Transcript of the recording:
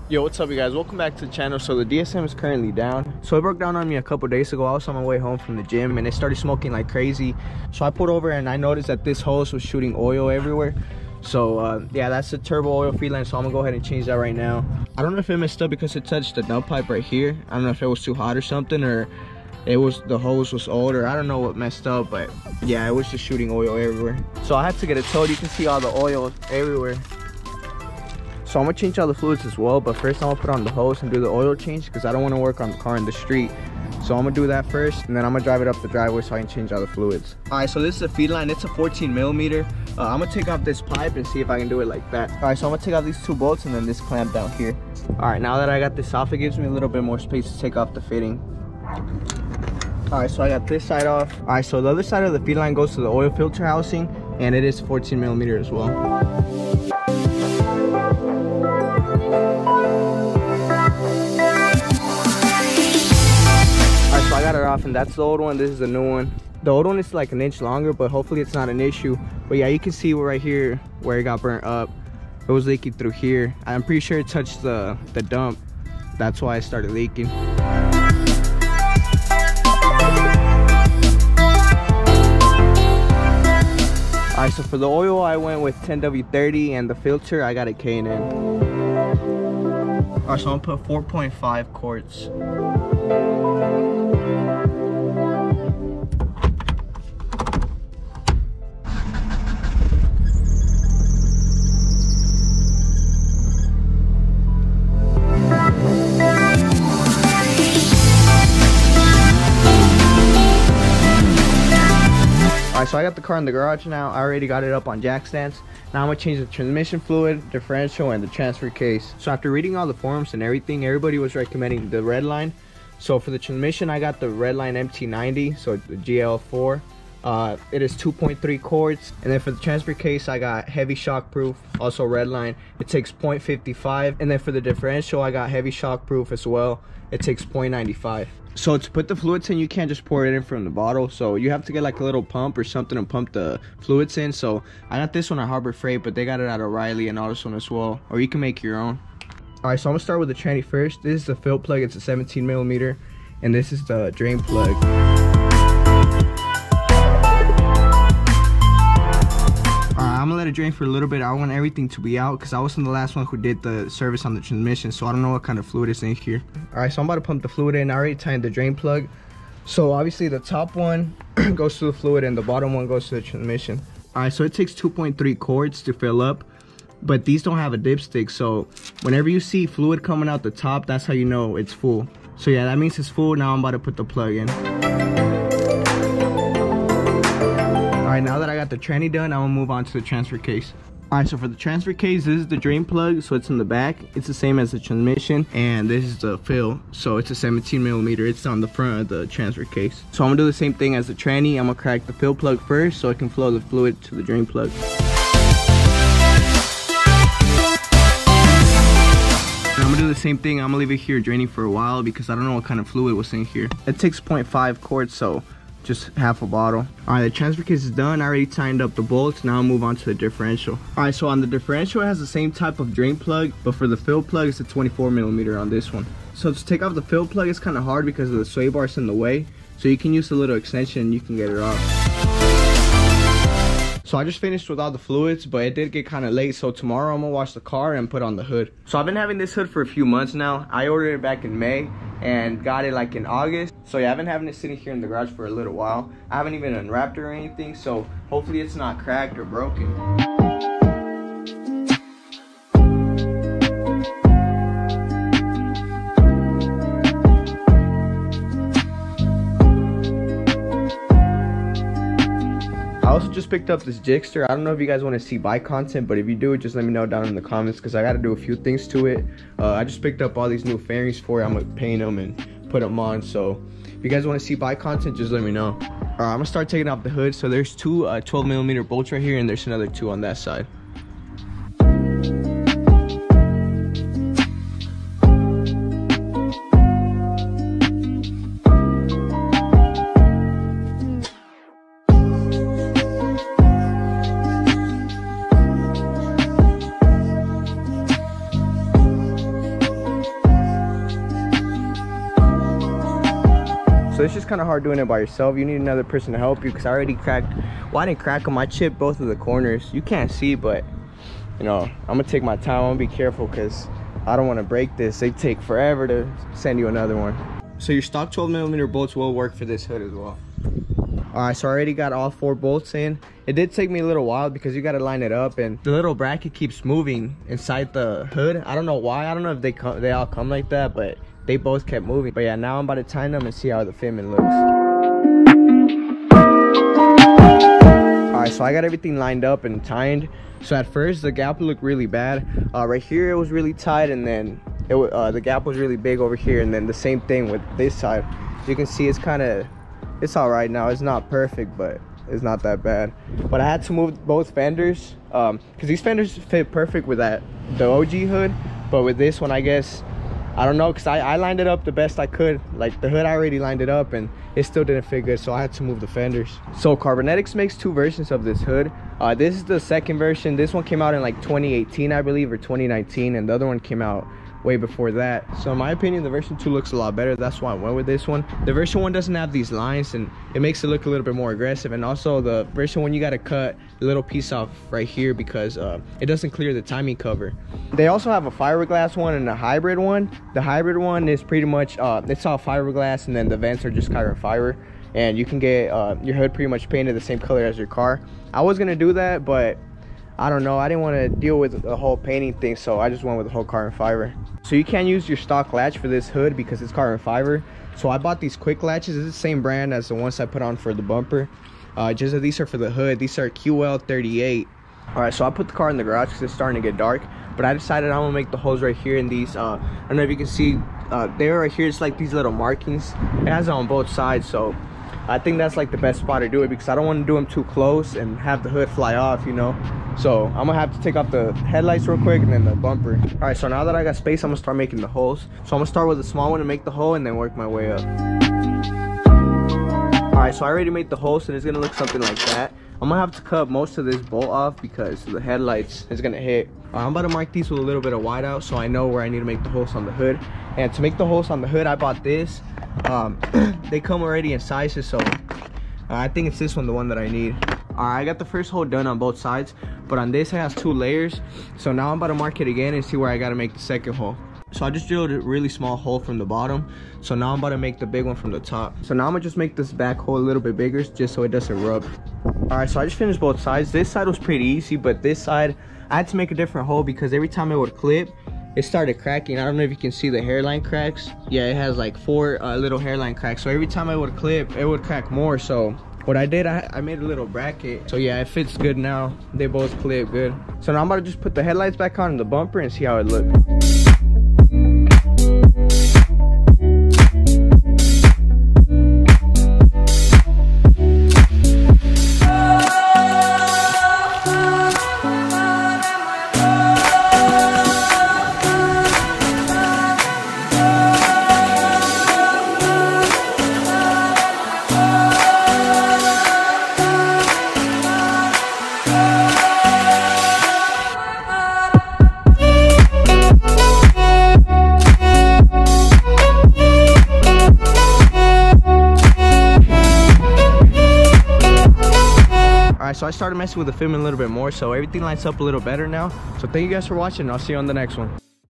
Yo, what's up you guys? Welcome back to the channel. So the DSM is currently down. So it broke down on me a couple days ago. I was on my way home from the gym and it started smoking like crazy. So I pulled over and I noticed that this hose was shooting oil everywhere. So yeah, that's the turbo oil feed line. So I'm gonna go ahead and change that right now. I don't know if it messed up because it touched the dump pipe right here. I don't know if it was too hot or something, or it was the hose was old, or I don't know what messed up, but yeah, it was just shooting oil everywhere. So I had to get it towed. You can see all the oil everywhere. So I'm gonna change all the fluids as well, but first I'm gonna put on the hose and do the oil change because I don't want to work on the car in the street. So I'm gonna do that first, and then I'm gonna drive it up the driveway so I can change all the fluids. All right, so this is a feed line. It's a 14 millimeter. I'm gonna take off this pipe and see if I can do it like that. All right, so I'm gonna take off these two bolts and then this clamp down here. All right, now that I got this off, it gives me a little bit more space to take off the fitting. All right, so I got this side off. All right, so the other side of the feed line goes to the oil filter housing, and it is 14 millimeter as well. So I got it off, and that's the old one. This is the new one. The old one is like an inch longer, but hopefully it's not an issue. But yeah, you can see right here where it got burnt up. It was leaking through here. I'm pretty sure it touched the dump. That's why it started leaking. Alright, so for the oil I went with 10W30, and the filter I got a K&N. Alright, so I'm gonna put 4.5 quarts. Alright, so I got the car in the garage now. I already got it up on jack stands. Now I'm gonna change the transmission fluid, differential, and the transfer case. So after reading all the forums and everything, everybody was recommending the red line. So for the transmission, I got the red line MT90, so the GL4. It is 2.3 quarts. And then for the transfer case, I got heavy shock proof, also red line. It takes 0.55. And then for the differential, I got heavy shock proof as well. It takes 0.95. So to put the fluids in, you can't just pour it in from the bottle. So you have to get like a little pump or something to pump the fluids in. So I got this one at Harbor Freight, but they got it at O'Reilly and all this one as well. Or you can make your own. All right, so I'm gonna start with the tranny first. This is the fill plug. It's a 17 millimeter, and this is the drain plug. I'm gonna let it drain for a little bit. I want everything to be out because I wasn't the last one who did the service on the transmission, so I don't know what kind of fluid is in here. All right, so I'm about to pump the fluid in. I already tightened the drain plug. So obviously the top one goes to the fluid and the bottom one goes to the transmission. All right, so it takes 2.3 quarts to fill up, but these don't have a dipstick. So whenever you see fluid coming out the top, that's how you know it's full. So yeah, that means it's full. Now I'm about to put the plug in. Alright, now that I got the tranny done, I'm gonna move on to the transfer case. Alright, so for the transfer case, this is the drain plug, so it's in the back. It's the same as the transmission, and this is the fill, so it's a 17 millimeter. It's on the front of the transfer case. So I'm gonna do the same thing as the tranny. I'm gonna crack the fill plug first so I can flow the fluid to the drain plug. And I'm gonna do the same thing. I'm gonna leave it here draining for a while because I don't know what kind of fluid was in here. It takes 0.5 quarts, so just half a bottle. All right, the transfer case is done. I already tightened up the bolts. Now I'll move on to the differential. All right, so on the differential, it has the same type of drain plug, but for the fill plug, it's a 24 millimeter on this one. So to take off the fill plug, it's kind of hard because of the sway bars in the way. So you can use a little extension and you can get it off. So I just finished with all the fluids, but it did get kind of late. So tomorrow I'm gonna wash the car and put on the hood. So I've been having this hood for a few months now. I ordered it back in May and got it like in August. So yeah, I've been having it sitting here in the garage for a little while. I haven't even unwrapped it or anything, so hopefully it's not cracked or broken. I also just picked up this jigster. I don't know if you guys want to see bike content, but if you do, just let me know down in the comments because I got to do a few things to it. I just picked up all these new fairings for it. I'm going to paint them and put them on. So if you guys want to see bike content, just let me know. All right, I'm going to start taking off the hood. So there's two 12 millimeter bolts right here, and there's another two on that side. So it's just kind of hard doing it by yourself. You need another person to help you, because I already cracked, well, I didn't crack them, I chipped both of the corners. You can't see, but you know, I'm gonna take my time. I'm gonna be careful because I don't want to break this. They take forever to send you another one. So your stock 12mm bolts will work for this hood as well. All right, so I already got all 4 bolts in. It did take me a little while because you got to line it up, and the little bracket keeps moving inside the hood. I don't know why. I don't know if they all come like that, but they both kept moving. But yeah, now I'm about to tighten them and see how the fitment looks. All right, so I got everything lined up and tightened. So at first the gap looked really bad. Right here it was really tight, and then the gap was really big over here, and then the same thing with this side. You can see it's all right now. It's not perfect, but it's not that bad. But I had to move both fenders because these fenders fit perfect with the OG hood, but with this one, I guess, I don't know, because I lined it up the best I could. Like the hood, I already lined it up and it still didn't fit good, so I had to move the fenders. So Carbonetics makes 2 versions of this hood. This is the second version. This one came out in like 2018, I believe, or 2019, and the other one came out way before that. So in my opinion, the version 2 looks a lot better. That's why I went with this one. The version 1 doesn't have these lines, and it makes it look a little bit more aggressive. And also the version 1, you got to cut a little piece off right here because it doesn't clear the timing cover. They also have a fiberglass one and a hybrid one. The hybrid one is pretty much it's all fiberglass, and then the vents are just carbon fiber, and you can get your hood pretty much painted the same color as your car. I was gonna do that, but I don't know, I didn't want to deal with the whole painting thing, so I just went with the whole carbon fiber. So you can't use your stock latch for this hood because it's carbon fiber. So I bought these Quik latches. It's the same brand as the ones I put on for the bumper. Just that these are for the hood. These are QL38. All right, so I put the car in the garage because it's starting to get dark, but I decided I'm gonna make the holes right here in these. I don't know if you can see, there right here, it's like these little markings. It has it on both sides, so I think that's like the best spot to do it because I don't want to do them too close and have the hood fly off, you know. So I'm gonna have to take off the headlights real quick and then the bumper. All right, so now that I got space, I'm gonna start making the holes. So I'm gonna start with a small one to make the hole and then work my way up. All right, so I already made the hole, so it's gonna look something like that. I'm gonna have to cut most of this bolt off because the headlights is gonna hit. I'm about to mark these with a little bit of whiteout so I know where I need to make the holes on the hood. And to make the holes on the hood, I bought this. They come already in sizes, so I think it's this one, the one that I need. All right, I got the first hole done on both sides, but on this it has 2 layers. So now I'm about to mark it again and see where I gotta make the second hole. So I just drilled a really small hole from the bottom. So now I'm about to make the big one from the top. So now I'm gonna just make this back hole a little bit bigger just so it doesn't rub. All right, so I just finished both sides. This side was pretty easy, but this side I had to make a different hole because every time it would clip, it started cracking. I don't know if you can see the hairline cracks. Yeah, it has like 4 little hairline cracks. So every time I would clip, it would crack more. So what I did, I made a little bracket. So yeah, it fits good now. They both clip good. So now I'm about to just put the headlights back on the bumper and see how it looks. So I started messing with the film a little bit more, so everything lines up a little better now. So thank you guys for watching, and I'll see you on the next one.